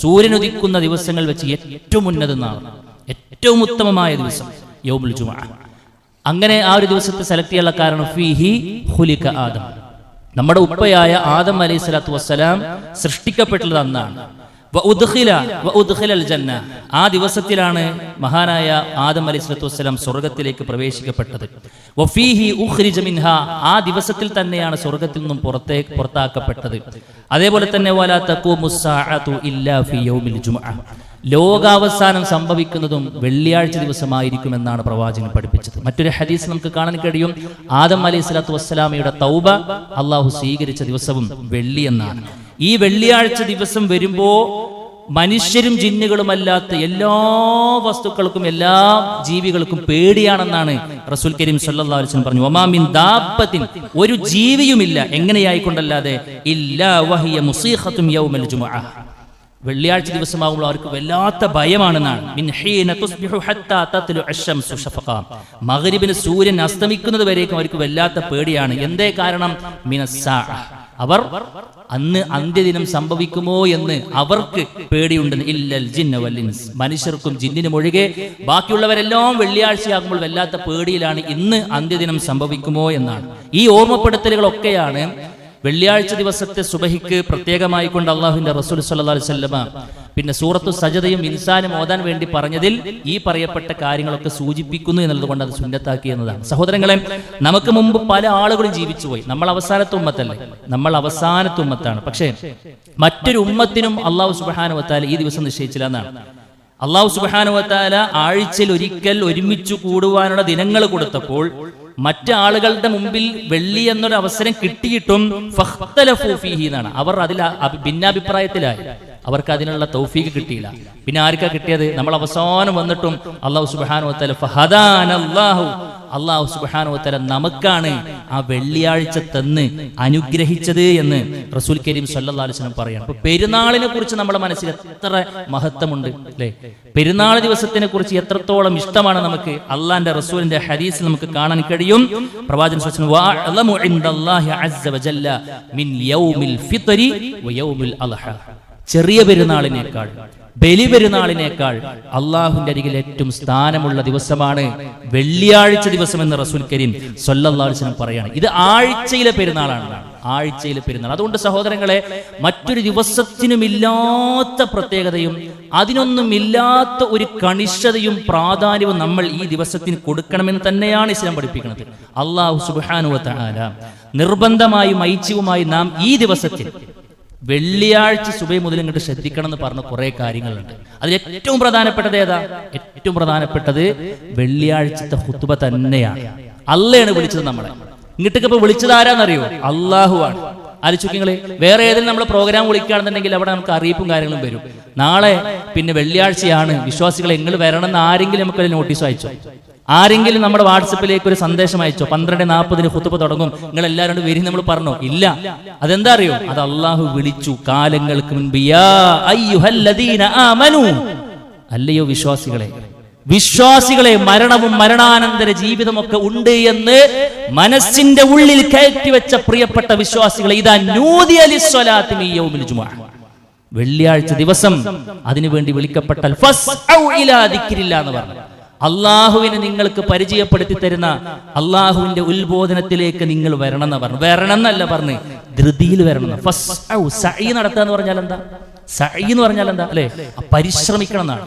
സൂര്യൻ ഉദിക്കുന്ന ദിവസങ്ങൾ വെച്ച് ഏറ്റവും ഉന്നത നാൾ, ഏറ്റവും ഉത്തമമായ ദിവസം യൗമുൽ ജുമുഅ. അങ്ങനെ ആ ഒരു ദിവസത്തെ സെലക്ട് ചെയ്യാനുള്ള കാരണം ഫീഹി ഖുലിക ആദം, നമ്മുടെ ഉപ്പയായ ആദം അലൈഹിസ്സലാത്തു വസ്സലാം സൃഷ്ടിക്കപ്പെട്ടുള്ളത് അന്നാണ്. ആ ദിവസത്തിലാണ് മഹാനായ ആദം അലൈഹിസ്സലാത്തു വസ്സലാം സ്വർഗത്തിലേക്ക് പ്രവേശിക്കപ്പെട്ടത്. ആ ദിവസത്തിൽ തന്നെയാണ് സ്വർഗത്തിൽ നിന്നും പുറത്താക്കപ്പെട്ടത്. അതേപോലെ തന്നെ വലാ തഖൂമുസ്സാഅതു ഇല്ലാ ഫീ യൗമിൽ ജുമുഅ, ലോകാവസാനം സംഭവിക്കുന്നതും വെള്ളിയാഴ്ച ദിവസമായിരിക്കുമെന്നാണ് പ്രവാചകൻ പഠിപ്പിച്ചത്. മറ്റൊരു ഹദീസ് നമുക്ക് കാണാൻ കഴിയും, ആദം അലൈഹിസ്സലാത്തു വസ്സലാമയുടെ തൗബ അള്ളാഹു സ്വീകരിച്ച ദിവസവും വെള്ളി എന്നാണ്. ഈ വെള്ളിയാഴ്ച ദിവസം വരുമ്പോ മനുഷ്യരും ജിന്നുകളുമല്ലാത്ത എല്ലാ വസ്തുക്കൾക്കും എല്ലാ ജീവികൾക്കും പേടിയാണെന്നാണ് റസൂൽ കരീം സല്ലല്ലാഹു അലൈഹി വസല്ലം പറഞ്ഞു. വമാ മിൻ ദാബത്തിൻ, ഒരു ജീവിയുമില്ല എങ്ങനെയായിക്കൊണ്ടല്ലാതെ ഇല്ലാ വഹിയ മുസീഖത്തും യൗമൽ ജുമുഅ, വെള്ളിയാഴ്ച ദിവസമാകുമ്പോൾ അവർക്ക് വല്ലാത്ത ഭയമാണെന്നാണ്. മഗ്രിബിന് സൂര്യൻ അസ്തമിക്കുന്നത് വരേക്കും അവർക്ക് വല്ലാത്ത പേടിയാണ്. എന്തേ കാരണം? അവർ അന്ന് അന്ത്യദിനം സംഭവിക്കുമോ എന്ന് അവർക്ക് പേടിയുണ്ടെന്ന്. ഇല്ലൽ ജിന്ന വൽ ഇൻസ്, മനുഷ്യർക്കും ജിന്നിനും ഒഴികെ ബാക്കിയുള്ളവരെല്ലാം വെള്ളിയാഴ്ചയാകുമ്പോൾ വല്ലാത്ത പേടിയിലാണ് ഇന്ന് അന്ത്യദിനം സംഭവിക്കുമോ എന്നാണ്. ഈ ഓർമ്മപ്പെടുത്തലുകളൊക്കെയാണ് വെള്ളിയാഴ്ച ദിവസത്തെ സുബഹിക്ക് പ്രത്യേകമായി കൊണ്ട് അള്ളാഹുവിന്റെ റസൂൽ സല്ലല്ലാഹു അലൈഹി വസല്ലമ പിന്നെ സൂറത്തു സജദയും ഇൻസാനും ഓതാൻ വേണ്ടി പറഞ്ഞതിൽ ഈ പറയപ്പെട്ട കാര്യങ്ങളൊക്കെ സൂചിപ്പിക്കുന്നു എന്നുള്ളത് കൊണ്ട് അത് സുന്നത്താക്കി എന്നതാണ്. സഹോദരങ്ങളെ, നമുക്ക് മുമ്പ് പല ആളുകളും ജീവിച്ചുപോയി. നമ്മൾ അവസാനത്തെ ഉമ്മത്തല്ലേ, നമ്മൾ അവസാനത്തെ ഉമ്മത്താണ്. പക്ഷേ മറ്റൊരു ഉമ്മത്തിനും അള്ളാഹു സുബ്ഹാനഹു വ തആല ഈ ദിവസം നിശ്ചയിച്ചില്ല എന്നാണ്. അള്ളാഹു സുബ്ഹാനഹു വ തആല ആഴ്ചയിൽ ഒരിക്കൽ ഒരുമിച്ച് കൂടുവാനുള്ള ദിനങ്ങൾ കൊടുത്തപ്പോൾ മറ്റാളുകളുടെ മുമ്പിൽ വെള്ളി എന്നൊരു അവസരം കിട്ടിയിട്ടും ഫഖ്തലഫൂ ഫീഹി എന്നാണ്, അവർ അതിൽ ഭിന്നാഭിപ്രായത്തിലായി. അവർക്ക് അതിനുള്ള തൗഫീഖ് കിട്ടിയില്ല. പിന്നെ ആർക്കാ കിട്ടിയത്? നമ്മൾ അവസാനം വന്നിട്ടും അല്ലാഹു സുബ്ഹാനഹു വ തആല ഫഹദാനല്ലാഹു, അല്ലാഹു സുബ്ഹാനഹു വ തആല നമുക്കാണ് ആ വെള്ളിയാഴ്ച തന്ന് അനുഗ്രഹിച്ചത് എന്ന് റസൂൽ കരീം സല്ലല്ലാഹു അലൈഹി വസല്ലം പറയാണ്. അപ്പൊ പെരുന്നാളിനെ കുറിച്ച് നമ്മുടെ മനസ്സിൽ എത്ര മഹത്വമുണ്ട് അല്ലേ? പെരുന്നാൾ ദിവസത്തിനെ കുറിച്ച് എത്രത്തോളം ഇഷ്ടമാണ് നമുക്ക്. അള്ളാന്റെ റസൂലിന്റെ ഹദീസിൽ നമുക്ക് കാണാൻ കഴിയും. പ്രവാചകൻ സല്ലല്ലാഹു അലൈഹി വസല്ലം വഅഅലമു ഇൻദല്ലാഹി അസ്സ വജല്ല മിൻ യൗമിൽ ഫിത്രി വയൗമിൽ അൽഹ, ചെറിയ പെരുന്നാളിനേക്കാൾ ബലി പെരുന്നാളിനേക്കാൾ അള്ളാഹുവിന്റെ അരികിൽ ഏറ്റവും സ്ഥാനമുള്ള ദിവസമാണ് വെള്ളിയാഴ്ച ദിവസം എന്ന് റസൂൽ കരീം സല്ലല്ലാഹു അലൈഹി വസല്ലം പറയാണ്. ഇത് ആഴ്ചയിലെ പെരുന്നാളാണ്, ആഴ്ചയിലെ പെരുന്നാൾ. അതുകൊണ്ട് സഹോദരങ്ങളെ, മറ്റൊരു ദിവസത്തിനുമില്ലാത്ത പ്രത്യേകതയും അതിനൊന്നുമില്ലാത്ത ഒരു കണിശതയും പ്രാധാന്യവും നമ്മൾ ഈ ദിവസത്തിന് കൊടുക്കണമെന്ന് തന്നെയാണ് ഇസ്ലാം പഠിപ്പിക്കുന്നത്. അല്ലാഹു സുബ്ഹാനഹു വ തആല നിർബന്ധമായും ഐച്ഛികവുമായി നാം ഈ ദിവസത്തിൽ വെള്ളിയാഴ്ച സുബഹി മുതൽ ഇങ്ങോട്ട് ശ്രദ്ധിക്കണം എന്ന് പറഞ്ഞ കുറെ കാര്യങ്ങളുണ്ട്. അതിൽ ഏറ്റവും പ്രധാനപ്പെട്ടത് ഏതാ? ഏറ്റവും പ്രധാനപ്പെട്ടത് വെള്ളിയാഴ്ചത്തെ ഖുത്ബ തന്നെയാണ്. അള്ളയാണ് വിളിച്ചത് നമ്മളെ. ഇങ്ങോട്ടൊക്കെ ഇപ്പൊ വിളിച്ചത് ആരാന്നറിയോ? അള്ളാഹു ആണ്. ആലോചിക്കുങ്ങളെ, വേറെ ഏതെങ്കിലും നമ്മൾ പ്രോഗ്രാം വിളിക്കുകയാണെന്നുണ്ടെങ്കിൽ അവിടെ നമുക്ക് അറിയിപ്പും കാര്യങ്ങളും വരും. നാളെ പിന്നെ വെള്ളിയാഴ്ചയാണ്, വിശ്വാസികളെ നിങ്ങൾ വരണം എന്ന് ആരെങ്കിലും നമുക്കൊരു നോട്ടീസ് അയച്ചോ? ആരെങ്കിലും നമ്മുടെ വാട്സപ്പിലേക്ക് ഒരു സന്ദേശം അയച്ചോ? 12:40 ഖുത്ബ തുടങ്ങും, നിങ്ങൾ എല്ലാവരും വരും നമ്മൾ പറഞ്ഞോ? ഇല്ല. അതെന്താ അറിയോ? അത് അള്ളാഹു വിളിച്ചു കാലങ്ങൾക്ക് മുൻപ്. യാ അയ്യുഹല്ലദീന ആമനൂ, അല്ലയോ വിശ്വാസികളെ, വിശ്വാസികളെ, മരണവും മരണാനന്തര ജീവിതമൊക്കെ ഉണ്ട് എന്ന് മനസ്സിന്റെ ഉള്ളിൽ കയറ്റിവെച്ച പ്രിയപ്പെട്ട വിശ്വാസികളെ, ഇദാ നൂദിയ ലിസ്സലാത്തി മിൻ യൗമിൽ ജുമുഅ, വെള്ളിയാഴ്ച ദിവസം അതിനുവേണ്ടി വിളിക്കപ്പെട്ടാൽ ഫസ്ഔ ഇലാ ദിക്രില്ലാ എന്ന് പറഞ്ഞു. അള്ളാഹുവിനെ നിങ്ങൾക്ക് പരിചയപ്പെടുത്തി തരുന്ന അള്ളാഹുവിന്റെ ഉത്ബോധനത്തിലേക്ക് നിങ്ങൾ വരണം എന്ന് പറഞ്ഞു. വരണം എന്നല്ല പറഞ്ഞ്, ധൃതിയിൽ വരണം. സഈ നടത്തുക എന്ന് പറഞ്ഞാൽ എന്താ? സഈ എന്ന് പറഞ്ഞാൽ എന്താ അല്ലെ? പരിശ്രമിക്കണം എന്നാണ്,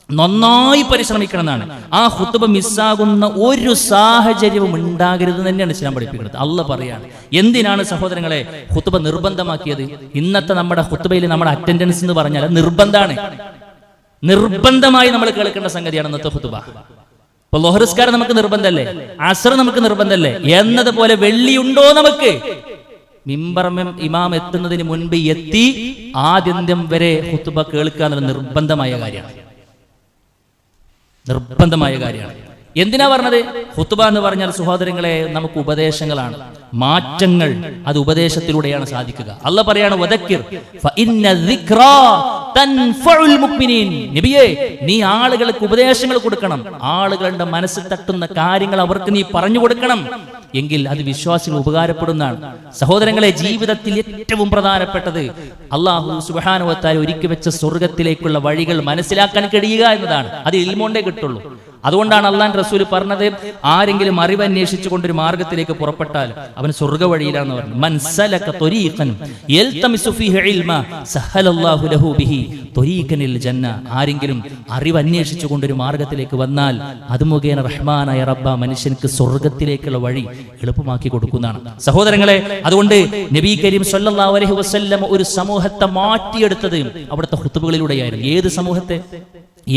നന്നായി പരിശ്രമിക്കണം എന്നാണ്. ആ ഖുത്ബ മിസ്സാകുന്ന ഒരു സാഹചര്യവും ഉണ്ടാകരുത് തന്നെയാണ് ഇസ്ലാം പഠിപ്പിക്കുന്നത്. അള്ളാഹ് പറയാണ്. എന്തിനാണ് സഹോദരങ്ങളെ ഖുത്ബ നിർബന്ധമാക്കിയത്? ഇന്നത്തെ നമ്മുടെ ഖുത്ബയിൽ നമ്മുടെ അറ്റൻഡൻസ് എന്ന് പറഞ്ഞാൽ നിർബന്ധമാണ്, നിർബന്ധമായി നമ്മൾ കേൾക്കേണ്ട സംഗതിയാണ് ഇന്നത്തെ ഖുത്ബ. ഇപ്പൊ ളുഹർ നിസ്കാരം നമുക്ക് നിർബന്ധമല്ലേ, അസ്ർ നമുക്ക് നിർബന്ധമല്ലേ, എന്നതുപോലെ വെള്ളിയുണ്ടോ നമുക്ക്? മിമ്പർമം ഇമാം എത്തുന്നതിന് മുൻപ് എത്തി ആദ്യന്ത്യം വരെ ഖുത്ബ കേൾക്കുക എന്നുള്ള നിർബന്ധമായ കാര്യമാണ്, നിർബന്ധമായ കാര്യമാണ്. എന്തിനാ പറഞ്ഞത്? ഖുത്ബ എന്ന് പറഞ്ഞാൽ സഹോദരങ്ങളെ നമുക്ക് ഉപദേശങ്ങളാണ്. മാറ്റങ്ങൾ അത് ഉപദേശത്തിലൂടെയാണ് സാധിക്കുക. അല്ലാഹ് പറയാണ് വദക്കിർ ഫഇന്ന ദിക്റാ തൻഫഉൽ മുഅ്മിനീൻ. നബിയേ, നീ ആളുകൾക്ക് ഉപദേശങ്ങൾ കൊടുക്കണം. ആളുകളുടെ മനസ്സിൽ തട്ടുന്ന കാര്യങ്ങൾ അവർക്ക് നീ പറഞ്ഞു കൊടുക്കണം. എങ്കിൽ അത് വിശ്വാസികൾ ഉപകാരപ്പെടുന്നതാണ്. സഹോദരങ്ങളെ, ജീവിതത്തിൽ ഏറ്റവും പ്രധാനപ്പെട്ടത് അല്ലാഹു സുബ്ഹാനഹു വ തആല ഒരുക്കി വെച്ച സ്വർഗ്ഗത്തിലേക്കുള്ള വഴികൾ മനസ്സിലാക്കാൻ കഴിയുക എന്നതാണ്. അത് ഇൽമുണ്ടേ കിട്ടുള്ളൂ. അതുകൊണ്ടാണ് അല്ലാഹുവിന്റെ റസൂൽ പറഞ്ഞത്, ആരെങ്കിലും അറിവ് അന്വേഷിച്ചു കൊണ്ടൊരു മാർഗത്തിലേക്ക് പുറപ്പെട്ടാൽ അവൻ സ്വർഗ്ഗ വഴിയിലാണെന്ന് പറഞ്ഞു. മൻ സലക ത്വരീഖൻ യൽതമിസു ഫീഹി ഇൽമ സഹലല്ലാഹു ലഹു ബിഹി ത്വരീഖനിൽ ജന്ന. ആരെങ്കിലും അറിവ് അന്വേഷിച്ചു കൊണ്ടൊരു മാർഗത്തിലേക്ക് വന്നാൽ അത് മുഖേന റഹ്മാനായ റബ്ബ മനുഷ്യർക്ക് സ്വർഗ്ഗത്തിലേക്കുള്ള വഴി എളുപ്പമാക്കി കൊടുക്കുന്നതാണ്. സഹോദരങ്ങളെ, അതുകൊണ്ട് നബി കരീം സല്ലല്ലാഹു അലൈഹി വസല്ലം ഒരു സമൂഹത്തെ മാറ്റിയെടുത്തത് അവിടുത്തെ ഖുതുബകളിലൂടെയായിരുന്നു.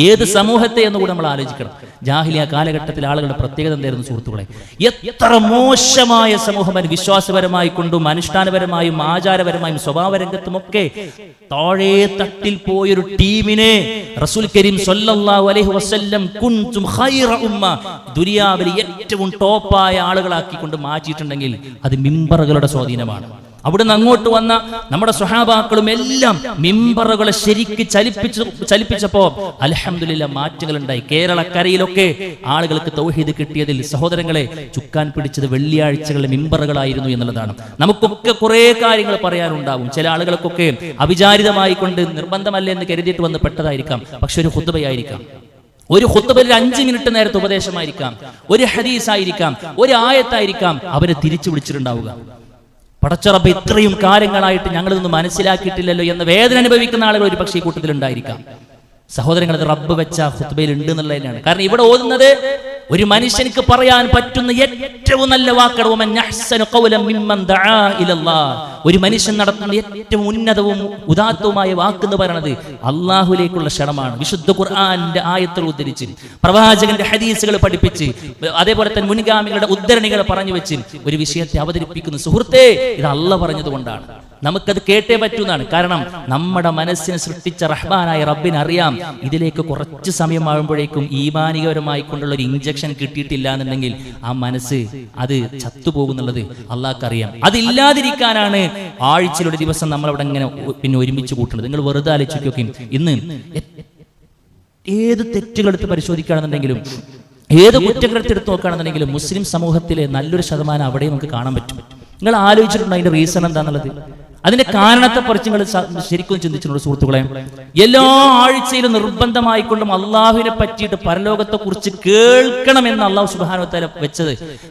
ഏത് സമൂഹത്തെ എന്നുകൂടെ നമ്മൾ ആലോചിക്കണം. ജാഹിലിയ കാലഘട്ടത്തിൽ ആളുകളുടെ പ്രത്യേകത എന്തായിരുന്നു സുഹൃത്തുക്കളെ? എത്ര മോശമായ സമൂഹമാണ്. വിശ്വാസപരമായി കൊണ്ടും അനുഷ്ഠാനപരമായും ആചാരപരമായും സ്വഭാവരംഗത്തുമൊക്കെ താഴെ തട്ടിൽ പോയൊരു ടീമിനെ റസൂൽ കരീം സല്ലല്ലാഹു അലൈഹി വസല്ലം കുൻതും ഖൈറ ഉമ്മ, ദുനിയാവിൽ ഏറ്റവും ടോപ്പായ ആളുകളാക്കിക്കൊണ്ട് മാറ്റിയിട്ടുണ്ടെങ്കിൽ അത് മിമ്പറുകളുടെ സ്വാധീനമാണ്. അവിടുന്ന് അങ്ങോട്ട് വന്ന നമ്മുടെ സ്വഹാബാക്കളും എല്ലാം മിമ്പറുകളെ ശരിക്ക് ചലിപ്പിച്ചപ്പോ അൽഹംദുലില്ലാഹ് മാറ്റങ്ങൾ ഉണ്ടായി. കേരളക്കരയിലൊക്കെ ആളുകൾക്ക് തൗഹീദ് കിട്ടിയതിൽ സഹോദരങ്ങളെ ചുക്കാൻ പിടിച്ചത് വെള്ളിയാഴ്ചകളിലെ മിമ്പറുകളായിരുന്നു എന്നുള്ളതാണ്. നമുക്കൊക്കെ കുറെ കാര്യങ്ങൾ പറയാനുണ്ടാവും. ചില ആളുകൾക്കൊക്കെ അവിചാരിതമായി കൊണ്ട് നിർബന്ധമല്ല എന്ന് കരുതിയിട്ട് വന്ന് പെട്ടതായിരിക്കാം. പക്ഷെ ഒരു ഖുത്ബയായിരിക്കാം, ഒരു ഖുത്ബയിൽ 5 മിനിറ്റ് നേരത്തെ ഉപദേശമായിരിക്കാം, ഒരു ഹദീസായിരിക്കാം, ഒരു ആയത്തായിരിക്കാം അവരെ തിരിച്ചു വിളിച്ചിട്ടുണ്ടാവുക. പടച്ചറബ് ഇത്രയും കാര്യങ്ങളായിട്ട് ഞങ്ങളിതൊന്നും മനസ്സിലാക്കിയിട്ടില്ലല്ലോ എന്ന വേദന അനുഭവിക്കുന്ന ആളുകൾ ഒരു പക്ഷേ ഈ കൂട്ടത്തിലുണ്ടായിരിക്കാം. സഹോദരങ്ങൾ, അത് റബ്ബ് വെച്ച ഖുത്ബയിൽ ഉണ്ട് എന്നുള്ളത് തന്നെയാണ്. കാരണം ഇവിടെ ഓതുന്നത് ഒരു മനുഷ്യനിക്ക് പറയാൻ പറ്റുന്ന ഏറ്റവും നല്ല വാക്കാണ്. ഒരു മനുഷ്യൻ നടത്തുന്ന ഏറ്റവും ഉന്നതവും ഉദാത്തവുമായ വാക്കെന്ന് പറയുന്നത് അള്ളാഹുലേക്കുള്ള ക്ഷണമാണ്. വിശുദ്ധ ഖുർആന്റെ ആയത്തുകൾ ഉദ്ധരിച്ച്, പ്രവാചകന്റെ ഹദീസുകൾ പഠിപ്പിച്ച്, അതേപോലെ തന്നെ മുൻഗാമികളുടെ ഉദ്ധരണികൾ പറഞ്ഞു വെച്ച് ഒരു വിഷയത്തെ അവതരിപ്പിക്കുന്ന സുഹൃത്തേ, ഇത് അള്ളാഹ് പറഞ്ഞതുകൊണ്ടാണ്. നമുക്കത് കേട്ടേ പറ്റുന്നതാണ്. കാരണം നമ്മുടെ മനസ്സിനെ സൃഷ്ടിച്ച റഹ്മാനായ റബ്ബിന് അറിയാം ഇതിലേക്ക് കുറച്ച് സമയമാകുമ്പോഴേക്കും ഈമാനികപരമായി കൊണ്ടുള്ള ഒരു ഇഞ്ചക്ഷൻ കിട്ടിയിട്ടില്ല എന്നുണ്ടെങ്കിൽ ആ മനസ്സ് അത് ചത്തുപോകുന്നുള്ളത് അള്ളാഹ്ക്കറിയാം. അതില്ലാതിരിക്കാനാണ് ആഴ്ചയിലൊരു ദിവസം നമ്മളവിടെ ഇങ്ങനെ പിന്നെ ഒരുമിച്ച് കൂട്ടുന്നത്. നിങ്ങൾ വെറുതെ ആലോചിക്കുകയൊക്കെ ഇന്ന് ഏത് തെറ്റുകൾ എടുത്ത് പരിശോധിക്കുകയാണെന്നുണ്ടെങ്കിലും, ഏത് കുറ്റകൃത്യം എടുത്ത് നോക്കുകയാണെന്നുണ്ടെങ്കിലും മുസ്ലിം സമൂഹത്തിലെ നല്ലൊരു ശതമാനം അവിടെ നമുക്ക് കാണാൻ പറ്റും. നിങ്ങൾ ആലോചിച്ചിട്ടുണ്ട് അതിന്റെ റീസൺ എന്താണെന്നുള്ളത്? അതിന്റെ കാരണത്തെ കുറിച്ച് നിങ്ങൾ ശരിക്കും ചിന്തിച്ചിട്ടുണ്ട് സുഹൃത്തുക്കളെ? എല്ലാ ആഴ്ചയിലും നിർബന്ധമായിക്കൊണ്ടും അള്ളാഹുവിനെ പറ്റിയിട്ട് പരലോകത്തെ കുറിച്ച് കേൾക്കണമെന്ന് അള്ളാഹു സുബ്ഹാനഹു വ തആല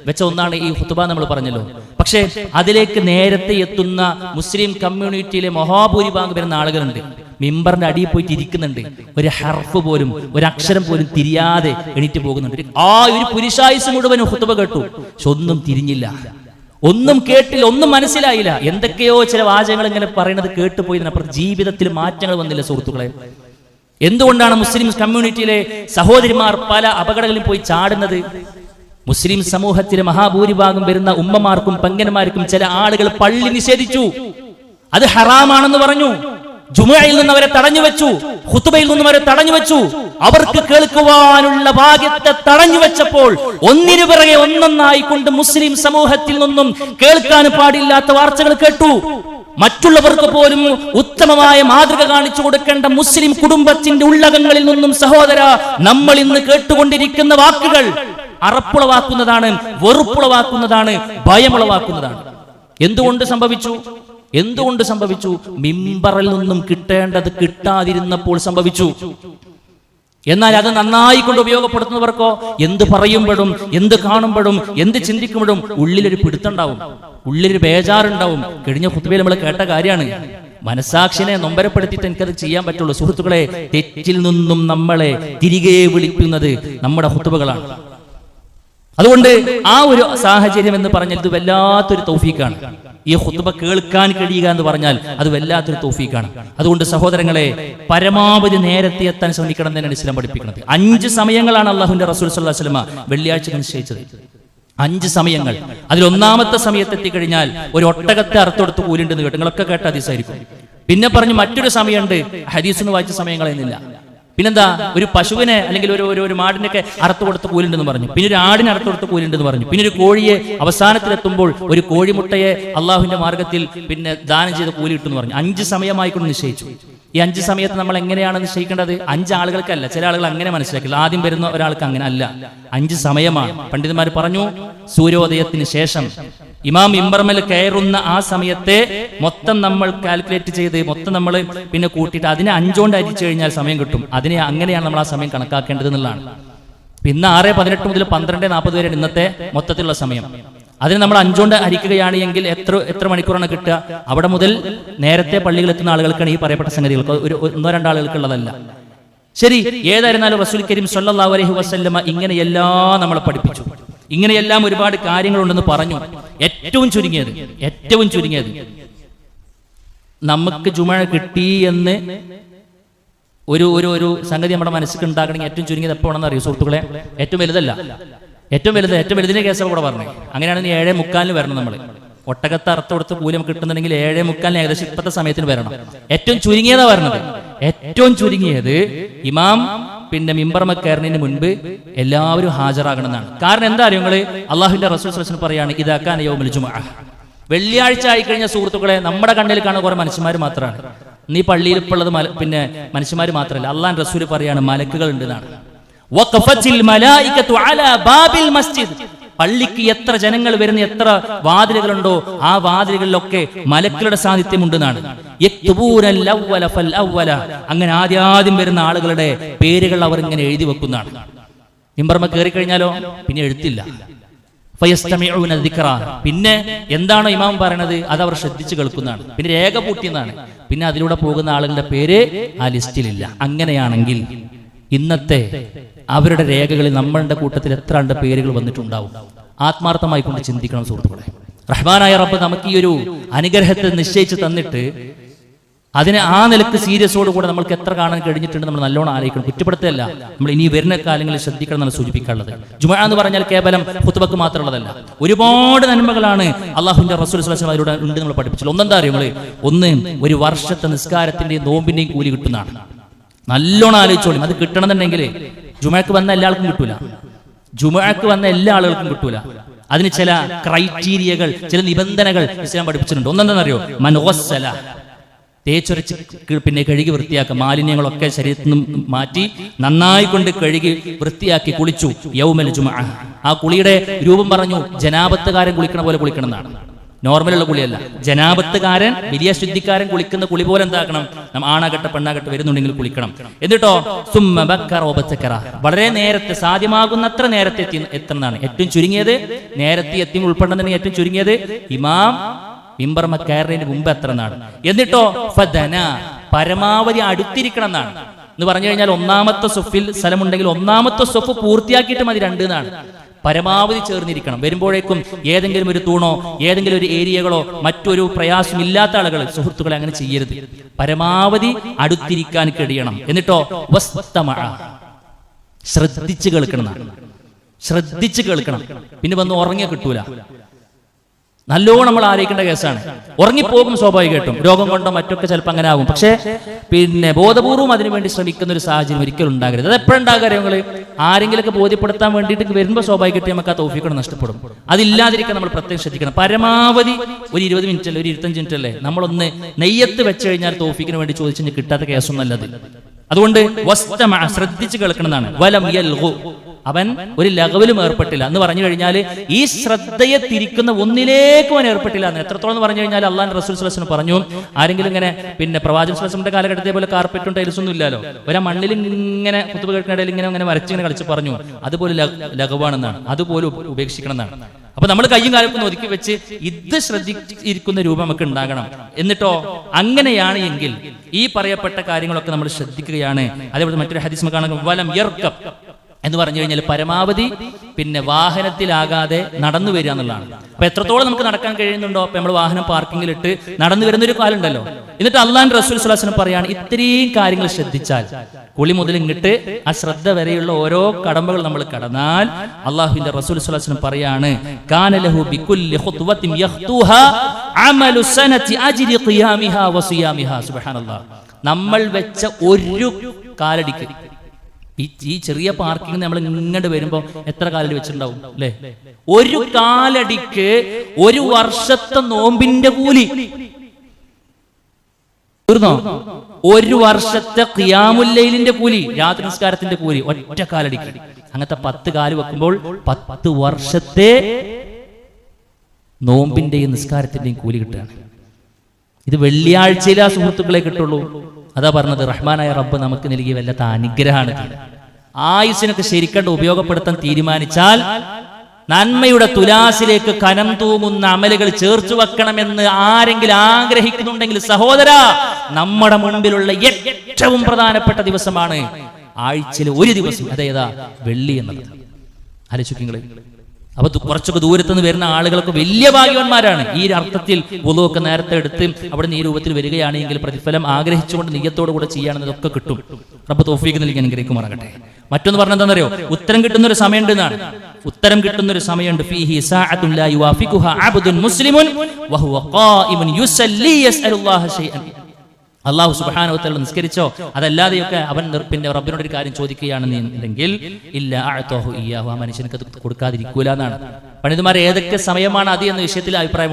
വെച്ച ഒന്നാണ് ഈ ഖുത്ബ നമ്മൾ പറഞ്ഞല്ലോ. പക്ഷേ അതിലേക്ക് നേരത്തെ എത്തുന്ന മുസ്ലിം കമ്മ്യൂണിറ്റിയിലെ മഹാഭൂരിഭാഗം വരുന്ന ആളുകളുണ്ട്. മിമ്പറിന്റെ അടിയിൽ പോയിട്ട് ഇരിക്കുന്നുണ്ട്, ഒരു ഹർഫ് പോലും ഒരു അക്ഷരം പോലും തിരിയാതെ എണീറ്റ് പോകുന്നുണ്ട്. ആ ഒരു പുരുഷായുസ് മുഴുവനും ഖുത്ബ കേട്ടു, പക്ഷെ ഒന്നും തിരിഞ്ഞില്ല, ഒന്നും കേട്ടില്ല, ഒന്നും മനസ്സിലായില്ല. എന്തൊക്കെയോ ചില വാചകങ്ങൾ ഇങ്ങനെ പറയുന്നത് കേട്ടുപോയതിനപ്പുറത്ത് ജീവിതത്തിൽ മാറ്റങ്ങൾ വന്നില്ല സുഹൃത്തുക്കളെ. എന്തുകൊണ്ടാണ് മുസ്ലിം കമ്മ്യൂണിറ്റിയിലെ സഹോദരിമാർ പല അപകടങ്ങളിലും പോയി ചാടുന്നത്? മുസ്ലിം സമൂഹത്തിലെ മഹാഭൂരിഭാഗം വരുന്ന ഉമ്മമാർക്കും പെങ്ങന്മാർക്കും ചില ആളുകൾ പള്ളി നിഷേധിച്ചു, അത് ഹറാമാണെന്ന് പറഞ്ഞു. ജുമുഅയിൽ നിന്ന് അവരെ തടഞ്ഞു വെച്ചു, ഖുത്ബയിൽ നിന്നും അവരെ തടഞ്ഞു വെച്ചു. അവർക്ക് കേൾക്കുവാനുള്ള ഭാഗ്യത്തെ തടഞ്ഞു വെച്ചപ്പോൾ ഒന്നിനു പിറകെ ഒന്നൊന്നായിക്കൊണ്ട് മുസ്ലിം സമൂഹത്തിൽ നിന്നും കേൾക്കാൻ പാടില്ലാത്ത വാർത്തകൾ കേട്ടു. മറ്റുള്ളവർക്ക് പോലും ഉത്തമമായ മാതൃക കാണിച്ചു കൊടുക്കേണ്ട മുസ്ലിം കുടുംബത്തിന്റെ ഉള്ളകങ്ങളിൽ നിന്നും സഹോദര നമ്മൾ ഇന്ന് കേട്ടുകൊണ്ടിരിക്കുന്ന വാക്കുകൾ അറപ്പുളവാക്കുന്നതാണ്, വെറുപ്പുളവാക്കുന്നതാണ്, ഭയമുളവാക്കുന്നതാണ്. എന്തുകൊണ്ട് സംഭവിച്ചു? മിമ്പറിൽ നിന്നും കിട്ടേണ്ടത് കിട്ടാതിരുന്നപ്പോൾ സംഭവിച്ചു. എന്നാൽ അത് നന്നായി കൊണ്ട് ഉപയോഗപ്പെടുത്തുന്നവർക്കോ എന്ത് പറയുമ്പോഴും, എന്ത് കാണുമ്പോഴും, എന്ത് ചിന്തിക്കുമ്പോഴും ഉള്ളിലൊരു പിടുത്തുണ്ടാവും, ഉള്ളിലൊരു ബേജാറുണ്ടാവും. കഴിഞ്ഞ ഖുത്ബയിൽ നമ്മൾ കേട്ട കാര്യമാണ്. മനസാക്ഷിനെ നൊമ്പരപ്പെടുത്തിയിട്ട് എനിക്കത് ചെയ്യാൻ പറ്റുള്ളൂ. സുഹൃത്തുക്കളെ, തെറ്റിൽ നിന്നും നമ്മളെ തിരികെ വിളിക്കുന്നത് നമ്മുടെ ഖുത്ബകളാണ്. അതുകൊണ്ട് ആ ഒരു സാഹചര്യം എന്ന് പറഞ്ഞാൽ ഇത് വല്ലാത്തൊരു തൗഫീഖാണ്. ഈ ഖുത്ബ കേൾക്കാൻ കഴിയുക എന്ന് പറഞ്ഞാൽ അത് വല്ലാത്തൊരു തൗഫീഖാണ്. അതുകൊണ്ട് സഹോദരങ്ങളെ, പരമാവധി നേരത്തെ എത്താൻ ശ്രമിക്കണം എന്നാണ് ഇസ്ലാം പഠിപ്പിക്കുന്നത്. 5 സമയങ്ങളാണ് അല്ലാഹുവിന്റെ റസൂൽ സല്ലല്ലാഹു അലൈഹി വസല്ലം വെള്ളിയാഴ്ച നിശ്ചയിച്ചത്. 5 സമയങ്ങൾ. അതിൽ ഒന്നാമത്തെ സമയത്തെത്തി കഴിഞ്ഞാൽ ഒരു ഒട്ടകത്തെ അറുത്തെടുത്ത് കൂലിണ്ടെന്ന് കേട്ടു. നിങ്ങളൊക്കെ കേട്ട ഹദീസായിരിക്കും. പിന്നെ പറഞ്ഞു മറ്റൊരു സമയമുണ്ട്, ഹദീസ് ഒന്ന് വായിച്ച സമയങ്ങളെന്നില്ല. പിന്നെന്താ, ഒരു പശുവിനെ അല്ലെങ്കിൽ ഒരു മാടിനൊക്കെ അറുത്തു കൊടുത്ത കൂലുണ്ടെന്ന് പറഞ്ഞു, പിന്നെ ഒരു ആടിനെ അറുത്തു കൊടുത്ത കൂലുണ്ടെന്ന് പറഞ്ഞു, പിന്നെ ഒരു കോഴിയെ അവസാനത്തിലെത്തുമ്പോൾ ഒരു കോഴിമുട്ടയെ അള്ളാഹുവിന്റെ മാർഗത്തിൽ പിന്നെ ദാനം ചെയ്ത കൂലി കിട്ടുമെന്ന് പറഞ്ഞു. 5 സമയമായിക്കൊണ്ട് നിശ്ചയിച്ചു. ഈ 5 സമയത്ത് നമ്മൾ എങ്ങനെയാണ് നിശ്ചയിക്കേണ്ടത്? 5 ആളുകൾക്കല്ല. ചില ആളുകൾ അങ്ങനെ മനസ്സിലാക്കില്ല, ആദ്യം വരുന്ന ഒരാൾക്ക് അങ്ങനെ അല്ല, 5 സമയമാണ്. പണ്ഡിതന്മാർ പറഞ്ഞു, സൂര്യോദയത്തിന് ശേഷം ഇമാം മിമ്പർമേൽ കയറുന്ന ആ സമയത്തെ മൊത്തം നമ്മൾ കാൽക്കുലേറ്റ് ചെയ്ത് മൊത്തം നമ്മൾ പിന്നെ കൂട്ടിയിട്ട് അതിനെ 5 കൊണ്ട് അരിച്ചു കഴിഞ്ഞാൽ സമയം കിട്ടും. അതിനെ അങ്ങനെയാണ് നമ്മൾ ആ സമയം കണക്കാക്കേണ്ടത് എന്നുള്ളതാണ്. പിന്നെ 6:18 മുതൽ 12:40 വരെ ഇന്നത്തെ മൊത്തത്തിലുള്ള സമയം. അതിന് നമ്മൾ 5 കൊണ്ട് ഹരിക്കുകയാണ് എങ്കിൽ എത്ര മണിക്കൂറാണ് കിട്ടുക? അവിടെ മുതൽ നേരത്തെ പള്ളികളിൽ എത്തുന്ന ആളുകൾക്കാണ് ഈ പറയപ്പെട്ട സംഗതികൾക്ക്, ഒരു 1-2 ആളുകൾക്കുള്ളതല്ല. ശരി, ഏതായിരുന്നാലും റസൂൽ കരീം സ്വല്ലല്ലാഹു അലൈഹി വസല്ലമ ഇങ്ങനെയെല്ലാം നമ്മളെ പഠിപ്പിച്ചു. ഇങ്ങനെയെല്ലാം ഒരുപാട് കാര്യങ്ങളുണ്ടെന്ന് പറഞ്ഞു. ഏറ്റവും ചുരുങ്ങിയത് നമുക്ക് ജുമുഅ കിട്ടി എന്ന് ഒരു സംഗതി നമ്മുടെ മനസ്സിൽ ഉണ്ടാക്കണമെങ്കിൽ ഏറ്റവും ചുരുങ്ങിയത് എപ്പോഴാണെന്ന് അറിയോ സുഹൃത്തുക്കളെ? ഏറ്റവും വലുതിന്റെ കേസ് കൂടെ പറഞ്ഞു. അങ്ങനെയാണെങ്കിൽ 7:45 വരണം. നമ്മൾ ഒട്ടകത്തെ അറുത്ത് കൊടുത്ത് കൂലി നമുക്ക് കിട്ടുന്നുണ്ടെങ്കിൽ 7:45 ഏകദേശം ഇപ്പോഴത്തെ സമയത്തിന് വരണം. ഏറ്റവും ചുരുങ്ങിയതാ പറഞ്ഞത്. ഏറ്റവും ചുരുങ്ങിയത് ഇമാം പിന്നെ മിമ്പർമ കയറുന്നതിന് മുൻപ് എല്ലാവരും ഹാജരാകണമെന്നാണ്. കാരണം എന്താ അറിയോ, നിങ്ങള് അള്ളാഹുവിന്റെ റസൂൽ സ്വല്ലല്ലാഹു അലൈഹി വസല്ലം പറയാണ്, ഇദാ കാന യൗമുൽ ജുമുഅ, വെള്ളിയാഴ്ച ആയിക്കഴിഞ്ഞ സുഹൃത്തുക്കളെ നമ്മുടെ കണ്ണിൽ കാണുന്ന കുറെ മനുഷ്യന്മാർ മാത്രമാണ്. നീ പള്ളിയിൽ ഇപ്പോൾ ഉള്ളത് പിന്നെ മനുഷ്യന്മാർ മാത്രമല്ല, അള്ളാഹുവിന്റെ റസൂൽ പറയാണ് മലക്കുകൾ ഉണ്ട് എന്നാണ്. വഖഫത്തിൽ മലായികതു അലാ ബാബിൽ മസ്ജിദ്, പള്ളിക്ക് എത്ര ജനങ്ങൾ വരുന്ന എത്ര വാതിലുകളുണ്ടോ ആ വാതിലുകളിലൊക്കെ മലക്കുകളുടെ സാന്നിധ്യം ഉണ്ടെന്നാണ്. അങ്ങനെ ആദ്യം വരുന്ന ആളുകളുടെ പേരുകൾ അവർ ഇങ്ങനെ എഴുതി വെക്കുന്നതാണ്. മിമ്പർമ കയറി കഴിഞ്ഞാലോ പിന്നെ എഴുത്തില്ല. പിന്നെ എന്താണോ ഇമാം പറയണത് അത് അവർ ശ്രദ്ധിച്ചു കേൾക്കുന്നതാണ്. പിന്നെ രേഖ പൂട്ടിയെന്നാണ്. പിന്നെ അതിലൂടെ പോകുന്ന ആളുകളുടെ പേര് ആ ലിസ്റ്റിലില്ല. അങ്ങനെയാണെങ്കിൽ ഇന്നത്തെ അവരുടെ രേഖകളിൽ നമ്മളുടെ കൂട്ടത്തിൽ എത്ര ആളുടെ പേരുകൾ വന്നിട്ടുണ്ടാവും? ആത്മാർത്ഥമായി കൊണ്ട് ചിന്തിക്കണം സുഹൃത്തുക്കളെ. റഹ്മാനായ റബ്ബ് നമുക്ക് ഈ ഒരു അനുഗ്രഹത്തെ നിശ്ചയിച്ച് തന്നിട്ട് അതിനെ ആ നിലക്ക് സീരിയസോടുകൂടെ നമ്മൾക്ക് എത്ര കാണാൻ കഴിഞ്ഞിട്ടുണ്ട് നമ്മൾ നല്ലോണം ആലോചിക്കണം. കുറ്റപ്പെടുത്തല്ല, നമ്മൾ ഇനി വരുന്ന കാലങ്ങളിൽ ശ്രദ്ധിക്കണം എന്നാണ് സൂചിപ്പിക്കാനുള്ളത്. ജുമുഅ എന്ന് പറഞ്ഞാൽ കേവലം ഖുത്ബക്ക് മാത്രമുള്ളതല്ല, ഒരുപാട് നന്മകളാണ് അള്ളാഹുവിന്റെ റസൂൽ സ്വല്ലല്ലാഹു അലൈഹി വസല്ലം അതിലൂടെ ഉണ്ട് നമ്മൾ പഠിപ്പിച്ചത്. ഒന്നെന്താ അറിയുമ്പോൾ, ഒന്ന് ഒരു വർഷത്തെ നിസ്കാരത്തിന്റെയും നോമ്പിന്റെയും കൂലി കിട്ടുന്നതാണ്. നല്ലോണം ആലോചിച്ചോളും. അത് കിട്ടണമെന്നുണ്ടെങ്കിൽ ജുമുഅക്ക് വന്ന എല്ലാ ആൾക്കും കിട്ടൂല. അതിന് ചില ക്രൈറ്റീരിയകൾ, ചില നിബന്ധനകൾ ഇസ്ലാം പഠിപ്പിച്ചിട്ടുണ്ട്. ഒന്നെന്താണെന്നറിയോ? മൻ ഗസ്സല, തേച്ചൊരച്ച് പിന്നെ കഴുകി വൃത്തിയാക്കുക, മാലിന്യങ്ങളൊക്കെ ശരീരത്തിൽ നിന്ന് മാറ്റി നന്നായി കൊണ്ട് കഴുകി വൃത്തിയാക്കി കുളിച്ചു യൗമൽ ജുമുഅ. ആ കുളിയുടെ രൂപം പറഞ്ഞു, ജനാപത്തുകാരൻ കുളിക്കണ പോലെ കുളിക്കണം എന്നാണ്. നോർമലുള്ള കുളിയല്ല. ജനാപത്തുകാരൻ, വലിയ ശുദ്ധിക്കാരൻ കുളിക്കുന്ന കുളി പോലെ എന്താക്കണം? ആണാകട്ടെ പെണ്ണാകട്ടെ വരുന്നുണ്ടെങ്കിൽ കുളിക്കണം. എന്നിട്ടോ സുമ്മ ബക്കറ വബതകറ, വളരെ നേരത്തെ, സാധ്യമാകുന്നത്ര നേരത്തെ എത്തുന്നതാണ്. ഏറ്റവും ചുരുങ്ങിയത് നേരത്തെ എത്തി ഉൾപ്പെടുന്നതിന് ഏറ്റവും ചുരുങ്ങിയത് ഇമാം മിമ്പർമ കയറുന്നതിന് മുമ്പ് എത്ര എന്നാണ്. എന്നിട്ടോ ഫദന, പരമാവധി അടുത്തിരിക്കണം എന്നാണ്. എന്ന് പറഞ്ഞു കഴിഞ്ഞാൽ 1-ാമത്തെ സൊഫിൽ സ്ഥലമുണ്ടെങ്കിൽ 1-ാമത്തെ സൊഫ് പൂർത്തിയാക്കിയിട്ട് മതി 2 എന്നാണ്. പരമാവധി ചേർന്നിരിക്കണം. വരുമ്പോഴേക്കും ഏതെങ്കിലും ഒരു തൂണോ ഏതെങ്കിലും ഒരു ഏരിയകളോ മറ്റൊരു പ്രയാസം ഇല്ലാത്ത ആളുകൾ സുഹൃത്തുക്കളെ അങ്ങനെ ചെയ്യരുത്. പരമാവധി അടുത്തിരിക്കാൻ കഴിയണം. എന്നിട്ടോ ശ്രദ്ധിച്ച് കേൾക്കണം. പിന്നെ വന്ന് ഉറങ്ങിയ കിട്ടൂല. നല്ലോണം നമ്മൾ ആലോചിക്കേണ്ട കേസാണ്. ഉറങ്ങിപ്പോകും സ്വാഭാവികമായിട്ടും, രോഗം കൊണ്ടോ മറ്റൊക്കെ ചിലപ്പോൾ അങ്ങനെ ആകും. പക്ഷേ പിന്നെ ബോധപൂർവം അതിനുവേണ്ടി ശ്രമിക്കുന്ന ഒരു സാഹചര്യം ഒരിക്കലും ഉണ്ടാകരുത്. അത് എപ്പോഴുണ്ടാകാം? നിങ്ങൾ ആരെങ്കിലൊക്കെ ബോധ്യപ്പെടുത്താൻ വേണ്ടിയിട്ട് വരുമ്പോൾ സ്വാഭാവികമായിട്ട് നമുക്ക് ആ തൗഫീഖ് നഷ്ടപ്പെടും. അതില്ലാതിരിക്കാൻ നമ്മൾ പ്രത്യേകം ശ്രദ്ധിക്കണം. പരമാവധി ഒരു 20 മിനിറ്റ് അല്ലേ, ഒരു 25 മിനിറ്റ് അല്ലേ, നമ്മളൊന്ന് നെയ്യത്ത് വെച്ച് കഴിഞ്ഞാൽ തൗഫീഖിന് വേണ്ടി ചോദിച്ചു കിട്ടാത്ത കേസൊന്നും അല്ലത്. അതുകൊണ്ട് ശ്രദ്ധിച്ച് കേൾക്കണമെന്നാണ്. വലം യൽഗു, അവൻ ഒരു ലഘവിലും ഏർപ്പെട്ടില്ല എന്ന് പറഞ്ഞു കഴിഞ്ഞാൽ ഈ ശ്രദ്ധയെ തിരിക്കുന്ന ഒന്നിലേക്കും അവൻ ഏർപ്പെട്ടില്ല എന്ന്. എത്രത്തോളം എന്ന് പറഞ്ഞു കഴിഞ്ഞാൽ അള്ളാഹു റസൂൽ സ്വല്ലല്ലാഹു അലൈഹി വസല്ലം പറഞ്ഞു, ആരെങ്കിലും ഇങ്ങനെ പിന്നെ പ്രവാചകൻ സ്വല്ലല്ലാഹു അലൈഹി വസല്ലമയുടെ കാലഘട്ടത്തെ പോലെ കാർപ്പറ്റും ടൈൽസൊന്നും ഇല്ലല്ലോ, ഒരാ മണ്ണിൽ ഇങ്ങനെ ഖുത്ബ കേൾക്കുന്നിടയിൽ ഇങ്ങനെ വരച്ചിങ്ങനെ കളിച്ച് പറഞ്ഞു, അതുപോലെ ലഘവാണെന്നാണ്, അതുപോലെ ഉപേക്ഷിക്കണം എന്നാണ്. അപ്പൊ നമ്മൾ കയ്യും കാലൊക്കെ ഒതുക്കി വെച്ച് ഇത് ശ്രദ്ധിച്ചിരിക്കുന്ന രൂപം നമുക്ക് ഉണ്ടാകണം. എന്നിട്ടോ അങ്ങനെയാണ് എങ്കിൽ ഈ പറയപ്പെട്ട കാര്യങ്ങളൊക്കെ നമ്മൾ ശ്രദ്ധിക്കുകയാണ്. അതേപോലെ മറ്റൊരു ഹദീസ് കാണുമ്പോൾ വലം യർകബ് എന്ന് പറഞ്ഞു കഴിഞ്ഞാൽ പരമാവധി പിന്നെ വാഹനത്തിലാകാതെ നടന്നു വരിക എന്നുള്ളതാണ്. അപ്പൊ എത്രത്തോളം നമുക്ക് നടക്കാൻ കഴിയുന്നുണ്ടോ, അപ്പൊ നമ്മൾ വാഹനം പാർക്കിങ്ങിലിട്ട് നടന്നു വരുന്നൊരു കാലം ഉണ്ടല്ലോ. എന്നിട്ട് അള്ളാഹുവിന്റെ റസൂൽ സ്വല്ലല്ലാഹു അലൈഹി വസല്ലം പറയാണ്, ഇത്രയും കാര്യങ്ങൾ ശ്രദ്ധിച്ചാൽ, കുളി മുതൽ ഇങ്ങിട്ട് ആ ശ്രദ്ധ വരെയുള്ള ഓരോ കടമ്പകൾ നമ്മൾ കടന്നാൽ അള്ളാഹുവിന്റെ റസൂൽ സ്വല്ലല്ലാഹു അലൈഹി വസല്ലം പറയാണ്, കാന ലഹു ബികുല്ലി ഖുത്വത്തിൻ യഖ്തുഹാ അമലു സനതി അജ്രി ഖിയാമിഹാ വസിയാമിഹാ. സുബ്ഹാനല്ലാഹ്, നമ്മൾ വെച്ച ഒരു കാലടിക്ക് ഈ ചെറിയ പാർക്കിംഗ് നമ്മൾ ഇങ്ങോട്ട് വരുമ്പോൾ എത്ര കാലടി വെച്ചിട്ടുണ്ടാവും അല്ലെ? ഒരു കാലടിക്ക് 1 വർഷത്തെ നോമ്പിന്റെ കൂലി തീർന്നോ? 1 വർഷത്തെ ഖിയാമുൽ ലൈലിന്റെ കൂലി, രാത്രി നിസ്കാരത്തിന്റെ കൂലി ഒറ്റ കാലടിക്ക്. അങ്ങനത്തെ 10 കാല് വെക്കുമ്പോൾ 10 വർഷത്തെ നോമ്പിന്റെയും നിസ്കാരത്തിന്റെയും കൂലി കിട്ടുകയാണ്. ഇത് വെള്ളിയാഴ്ചയിലെ സുഹൃത്തുക്കളെ കിട്ടുള്ളൂ. അതാ പറഞ്ഞത്, റഹ്മാനായ റബ്ബ് നമുക്ക് നൽകിയ വല്ലാത്ത അനുഗ്രഹമാണ്. ആയുസിനൊക്കെ ശരിക്കണ്ട് ഉപയോഗപ്പെടുത്താൻ തീരുമാനിച്ചാൽ നന്മയുടെ തുലാസിലേക്ക് കനം തൂങ്ങുന്ന അമലുകൾ ചേർച്ചു വെക്കണമെന്ന് ആരെങ്കിലും ആഗ്രഹിക്കുന്നുണ്ടെങ്കിൽ സഹോദര, നമ്മുടെ മുൻപിലുള്ള ഏറ്റവും പ്രധാനപ്പെട്ട ദിവസമാണ് ആഴ്ചയിലെ ഒരു ദിവസം. അതേതാ? വെള്ളി എന്നുള്ളത്. ആലോചിക്കുങ്ങളെ. അപ്പൊ കുറച്ചൊക്കെ ദൂരത്തു നിന്ന് വരുന്ന ആളുകളൊക്കെ വലിയ ഭാഗ്യവാന്മാരാണ്. ഈ അർത്ഥത്തിൽ വുളുവൊക്കെ നേരത്തെ എടുത്ത് അവിടെ ഈ രൂപത്തിൽ വരികയാണെങ്കിൽ പ്രതിഫലം ആഗ്രഹിച്ചുകൊണ്ട് നിയ്യത്തോടു കൂടെ ചെയ്യാണെന്നതൊക്കെ കിട്ടും. റബ്ബ് തൗഫീഖ് നൽകി അനുഗ്രഹിക്കുമാറാകട്ടെ. മറ്റൊന്ന് പറഞ്ഞെന്താണെന്നറിയോ? ഉത്തരം കിട്ടുന്ന ഒരു സമയമുണ്ട് എന്നാണ്. ഉത്തരം കിട്ടുന്ന ഒരു സമയമുണ്ട്. ഫീഹി സഅത്തുൻ ലാ യുവാഫിഖുഹാ അബ്ദുൻ മുസ്ലിമുൻ വഹുവ ഖായിമുൻ യുസല്ലി യസ്അലുല്ലാഹ ശൈഅൻ. അള്ളാഹു സുബ്ഹാനഹു വ തആല നിസ്കരിച്ചോ അതല്ലാതെയൊക്കെ അവൻ പിന്നെ റബ്ബിനോട് ഒരു കാര്യം ചോദിക്കുകയാണെന്നുണ്ടെങ്കിൽ ഇല്ല അഅതഹു ഇയ്യാഹു, ആ മനുഷ്യനക്ക് അത് കൊടുക്കാതിരിക്കൂല എന്നാണ്. പണ്ഡിതന്മാർ ഏതൊക്കെ സമയമാണ് അത് എന്ന വിഷയത്തിൽ അഭിപ്രായ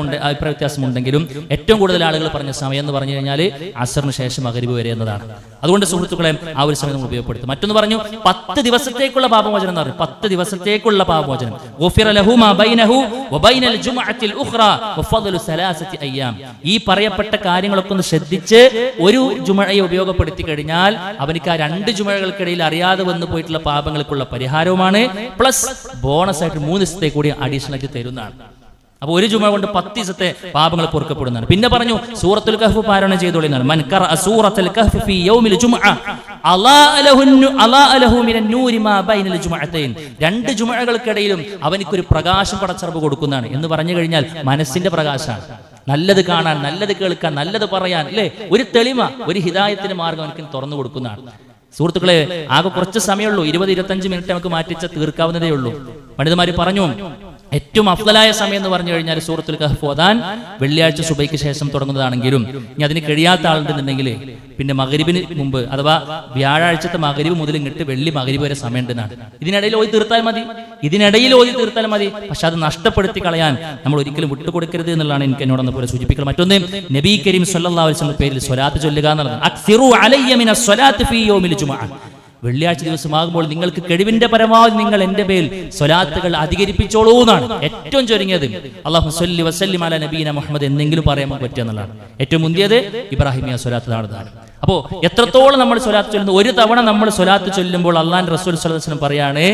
വ്യത്യാസമുണ്ടെങ്കിലും ഏറ്റവും കൂടുതൽ ആളുകൾ പറഞ്ഞ സമയം എന്ന് പറഞ്ഞു കഴിഞ്ഞാൽ അസറിന് ശേഷം മഗ്രിബ് വരെ എന്നതാണ്. അതുകൊണ്ട് സുഹൃത്തുക്കളെ ആ ഒരു സമയം നമ്മൾ ഉപയോഗപ്പെടുത്തും. മറ്റൊന്ന് പറഞ്ഞു 10 ദിവസത്തേക്കുള്ള പാപമോചനം എന്ന് പറയും. 10 ദിവസത്തേക്കുള്ള പാപമോചനം. ഗുഫിറ ലഹു മാ ബൈനഹു വ ബൈനൽ ജുമുഅത്തിൽ ഉഖ്റാ വഫളു 3 അയ്യാം. ഈ പറയപ്പെട്ട കാര്യങ്ങളൊക്കെ ഒന്ന് ശ്രദ്ധിച്ച് ഒരു ജുമുഅയെ ഉപയോഗപ്പെടുത്തി കഴിഞ്ഞാൽ അവനിക്ക് ആ 2 ജുമുഅകൾക്കിടയിൽ അറിയാതെ വന്നു പോയിട്ടുള്ള പാപങ്ങൾക്കുള്ള പരിഹാരവുമാണ്. പ്ലസ് ബോണസ് ആയിട്ട് 3 ദിവസത്തെ കൂടി അഡീഷണൽ ആക്കി തരുന്നതാണ്. അപ്പൊ ഒരു ജുമുഅ കൊണ്ട് 10 ദിവസത്തെ പാപങ്ങൾ പൊറുക്കപ്പെടുന്നതാണ്. പിന്നെ പറഞ്ഞു സൂറത്തുൽ കഹ്ഫ് പാരായണം ചെയ്തോളിന്നാണ്. മൻ ഖറഅ സൂറത്തുൽ കഹ്ഫ് ഫീ യൗമിൽ ജുമുഅ അലാ ലഹു മിനൻ നൂരി മാ ബൈനൽ ജുമുഅതൈൻ. 2 ജുമുഅകൾക്കിടയിലും അവനിക്കൊരു പ്രകാശം പടച്ചറബ് കൊടുക്കുന്നതാണ്. എന്ന് പറഞ്ഞു കഴിഞ്ഞാൽ മനസ്സിന്റെ പ്രകാശമാണ്. നല്ലത് കാണാൻ, നല്ലത് കേൾക്കാൻ, നല്ലത് പറയാൻ, അല്ലേ? ഒരു തെളിമ, ഒരു ഹിദായത്തിന്റെ മാർഗം എനിക്ക് തുറന്നു കൊടുക്കുന്നതാണ്. സുഹൃത്തുക്കളെ, ആകെ കുറച്ച് സമയമുള്ളൂ. 20-25 മിനിറ്റ് നമുക്ക് മാറ്റിച്ച തീർക്കാവുന്നതേ ഉള്ളൂ. പണ്ഡിതന്മാര് പറഞ്ഞു ഏറ്റവും അഫ്ളലായ സമയം എന്ന് പറഞ്ഞു കഴിഞ്ഞാൽ സൂറത്തുൽ കഹ്ഫ് ഓതാൻ വെള്ളിയാഴ്ച സുബൈക്ക് ശേഷം തുടങ്ങുന്നതാണെങ്കിലും ഇനി അതിന് കഴിയാത്ത ആളുണ്ടെന്നുണ്ടെങ്കിൽ പിന്നെ മഗ്രിബിന് മുമ്പ് അഥവാ വ്യാഴാഴ്ചത്തെ മഗ്രിബ് മുതൽ ഇങ്ങോട്ട് വെള്ളി മഗ്രിബ് വരെ സമയമുണ്ടെന്നാണ്. ഇതിനിടയിൽ ഓതി തീർത്താൽ മതി. പക്ഷെ അത് നഷ്ടപ്പെടുത്തി കളയാൻ നമ്മൾ ഒരിക്കലും വിട്ടുകൊടുക്കരുത് എന്നുള്ളതാണ് എനിക്ക് എന്നോടൊന്ന് പോലെ സൂചിപ്പിക്കുന്നത്. മറ്റൊന്ന്, നബി കരീം സ്വല്ലല്ലാഹു അലൈഹി വസല്ലം പേരിൽ സ്വലാത്ത് ചൊല്ലുക എന്നുള്ളത്. അക്സിറു അലയ്യ മിനസ് സ്വലാത്ത് ഫീ യൗമിൽ ജുമുഅ. വെള്ളിയാഴ്ച ദിവസമാകുമ്പോൾ നിങ്ങൾക്ക് കഴിവിന്റെ പരമാവധി നിങ്ങൾ എന്റെ പേരിൽ സ്വലാത്തുകൾ അധികരിപ്പിച്ചോളൂ എന്നാണ് ഏറ്റവും ചുരുങ്ങിയത്. അല്ലാഹു സ്വല്ലി വസല്ലിം അലാ നബീന മുഹമ്മദ് എന്നെങ്കിലും പറയാൻ പറ്റുക എന്നുള്ളതാണ്. ഏറ്റവും മുന്തിയത് ഇബ്രാഹിമിയ സ്വലാത്ത് നടന്നതാണ്. അപ്പോൾ എത്രത്തോളം നമ്മൾ സ്വലാത്ത് ചൊല്ലുന്നു, ഒരു തവണ നമ്മൾ സ്വലാത്ത് ചൊല്ലുമ്പോൾ അള്ളാഹുവിന്റെ റസൂൽ സ്വല്ലല്ലാഹു അലൈഹി വസല്ലം പറയാണ്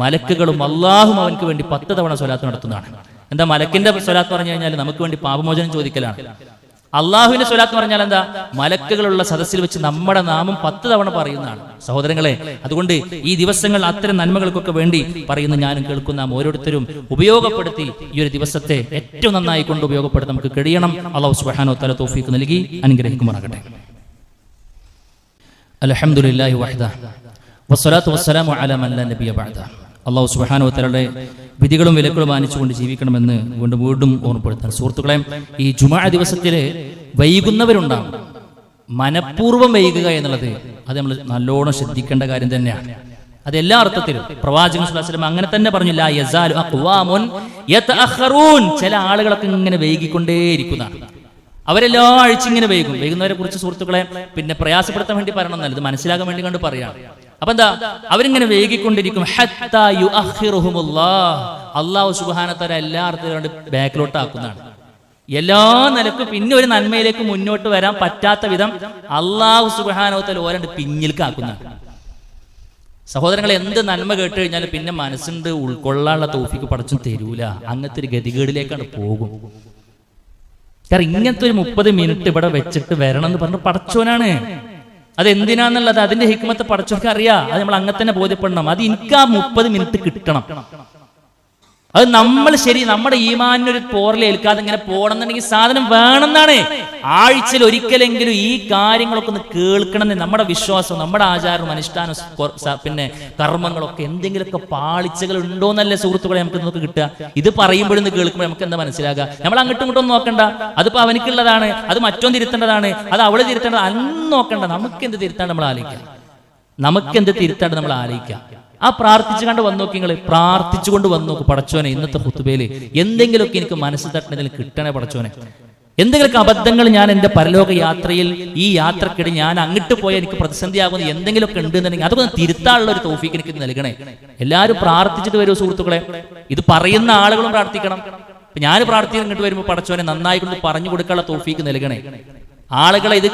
മലക്കുകളും അള്ളാഹും അവൻക്ക് വേണ്ടി 10 തവണ സ്വലാത്ത് നടത്തുന്നതാണ്. എന്താ മലക്കിന്റെ സ്വലാത്ത് പറഞ്ഞു കഴിഞ്ഞാൽ നമുക്ക് വേണ്ടി പാപമോചനം ചോദിക്കലാണ്. അള്ളാഹുവിന്റെ സ്വലാത്ത് പറഞ്ഞാൽ എന്താ? മലക്കുകളുള്ള സദസ്സിൽ വെച്ച് നമ്മുടെ നാമം 10 തവണ പറയുന്നതാണ്. സഹോദരങ്ങളെ, അതുകൊണ്ട് ഈ ദിവസങ്ങൾ അത്തരം നന്മകൾക്കൊക്കെ വേണ്ടി പറയുന്ന ഞാനും കേൾക്കുന്ന നാം ഓരോരുത്തരും ഉപയോഗപ്പെടുത്തി ഈ ഒരു ദിവസത്തെ ഏറ്റവും നന്നായി കൊണ്ട് ഉപയോഗപ്പെടുത്താൻ നമുക്ക് കഴിയണം. അല്ലാഹു സുബ്ഹാനഹു വ തആല തൗഫീഖ് നൽകി അനുഗ്രഹിക്കുമാറാകട്ടെ. അൽഹംദുലില്ലാഹി വഹ്ദ വസ്സലാത്തു വസ്സലാമു അലാ മൻ ലാ നബിയ ബഅദ. അല്ലാഹു സുബ്ഹാനഹു വ തആലയുടെ വിധികളും വിലക്കുകളും മാനിച്ചുകൊണ്ട് ജീവിക്കണമെന്ന് വീണ്ടും ഓർമ്മപ്പെടുത്താൻ. സുഹൃത്തുക്കളെ, ഈ ജുമുഅ ദിവസത്തിൽ വൈകുന്നവരുണ്ടാകും. മനഃപൂർവ്വം വൈകുക എന്നുള്ളത് അത് നമ്മൾ നല്ലോണം ശ്രദ്ധിക്കേണ്ട കാര്യം തന്നെയാണ്. അത് എല്ലാ അർത്ഥത്തിലും പ്രവാചകൻ സ്വല്ലല്ലാഹു അലൈഹി വസല്ലം അങ്ങനെ തന്നെ പറഞ്ഞു, ലാ യസാലു അഖ്വാമുൻ യതഅഖറൂൻ. ചില ആളുകളൊക്കെ ഇങ്ങനെ വൈകിക്കൊണ്ടേയിരിക്കുന്നതാണ്. അവരെല്ലാ ആഴ്ച ഇങ്ങനെ വൈകുന്നവരെ കുറിച്ച് സുഹൃത്തുക്കളെ പിന്നെ പ്രയാസപ്പെടുത്താൻ വേണ്ടി പറയണമെന്നല്ല, ഇത് മനസ്സിലാക്കാൻ വേണ്ടി കണ്ട് പറയാണ്. അപ്പൊ എന്താ, അവരിങ്ങനെ വൈകിക്കൊണ്ടിരിക്കും. ഹത്താ യുഅഖിറുഹുമുല്ലാഹ്. അല്ലാഹു സുബ്ഹാനഹു വ തആല എല്ലാ അർത്ഥത്തിലും ബാക്കിലോട്ട് ആക്കുന്നതാണ്. എല്ലാ നിലക്കും പിന്നെ ഒരു നന്മയിലേക്ക് മുന്നോട്ട് വരാൻ പറ്റാത്ത വിധം അല്ലാഹു സുബ്ഹാനഹു വ തആല ഓരണ്ട് പിന്നിലേക്ക് ആക്കുന്നതാണ്. സഹോദരങ്ങളെ, എന്ത് നന്മ കേട്ട് കഴിഞ്ഞാൽ പിന്നെ മനസ്സുണ്ട് ഉൾക്കൊള്ളാനുള്ള തൗഫീഖ് പടച്ചും തരൂല. അങ്ങനത്തെ ഒരു ഗതികേടിലേക്കാണ് പോകും. കാരണം ഇങ്ങനത്തെ ഒരു 30 മിനിറ്റ് ഇവിടെ വെച്ചിട്ട് വരണം എന്ന് പറഞ്ഞ പടച്ചോനാണ്. അതെന്തിനാന്നുള്ളത് അതിന്റെ ഹിക്മത്ത് പടച്ചോർക്ക് അറിയാം. അത് നമ്മൾ അങ്ങനെ തന്നെ ബോധ്യപ്പെടണം. അത് എനിക്ക് ആ 30 മിനിറ്റ് കിട്ടണം. അത് നമ്മൾ ശരി നമ്മുടെ ഈമാനിനൊരു പോറൽ ഏൽക്കാതെ ഇങ്ങനെ പോകണമെന്നുണ്ടെങ്കിൽ സാധനം വേണമെന്നാണ്. ആഴ്ചയിൽ ഒരിക്കലെങ്കിലും ഈ കാര്യങ്ങളൊക്കെ ഒന്ന് കേൾക്കണം. നമ്മുടെ വിശ്വാസം, നമ്മുടെ ആചാരവും അനുഷ്ഠാനവും പിന്നെ കർമ്മങ്ങളൊക്കെ എന്തെങ്കിലുമൊക്കെ പാളിച്ചകൾ ഉണ്ടോന്നല്ലേ സുഹൃത്തുക്കളെ നമുക്ക് കിട്ടുക. ഇത് പറയുമ്പോഴൊന്ന് കേൾക്കുമ്പോൾ നമുക്ക് എന്താ മനസ്സിലാകുക? നമ്മൾ അങ്ങോട്ടും ഇങ്ങോട്ടും നോക്കണ്ട. അതിപ്പോ അവനിക്കുള്ളതാണ്, അത് മറ്റൊന്ന് തിരുത്തേണ്ടതാണ്, അത് അവള് തിരുത്തേണ്ടത്, അന്ന് നോക്കണ്ട. നമുക്ക് എന്ത് തിരുത്താൻ നമ്മൾ ആലോചിക്കാം. നമുക്കെന്ത് തിരുത്താണ്ട് നമ്മൾ ആലോചിക്കാം. ആ പ്രാർത്ഥിച്ചു കണ്ട് വന്നു നോക്കി, നിങ്ങൾ പ്രാർത്ഥിച്ചുകൊണ്ട് വന്നു നോക്ക്. പടച്ചോനെ, ഇന്നത്തെ ഖുത്ബയിൽ എന്തെങ്കിലുമൊക്കെ എനിക്ക് മനസ്സ് തട്ടുന്നതിൽ കിട്ടണേ പടച്ചോനെ. എന്തെങ്കിലുമൊക്കെ അബദ്ധങ്ങൾ ഞാൻ എൻ്റെ പരലോക യാത്രയിൽ ഈ യാത്രക്കിടെ ഞാൻ അങ്ങോട്ട് പോയാൽ എനിക്ക് പ്രതിസന്ധിയാകുന്ന എന്തെങ്കിലുമൊക്കെ ഉണ്ടെന്നുണ്ടെങ്കിൽ അതൊക്കെ തിരുത്താനുള്ള ഒരു തൗഫീഖ് എനിക്ക് നൽകണേ. എല്ലാവരും പ്രാർത്ഥിച്ചിട്ട് വരൂ സുഹൃത്തുക്കളെ. ഇത് പറയുന്ന ആളുകളും പ്രാർത്ഥിക്കണം. ഞാൻ പ്രാർത്ഥിക്കാൻ ഇങ്ങോട്ട് വരുമ്പോൾ പടച്ചോനെ നന്നായി കൊണ്ട് പറഞ്ഞു കൊടുക്കാനുള്ള തൗഫീഖ് നൽകണേ. ആളുകളെ ഇത്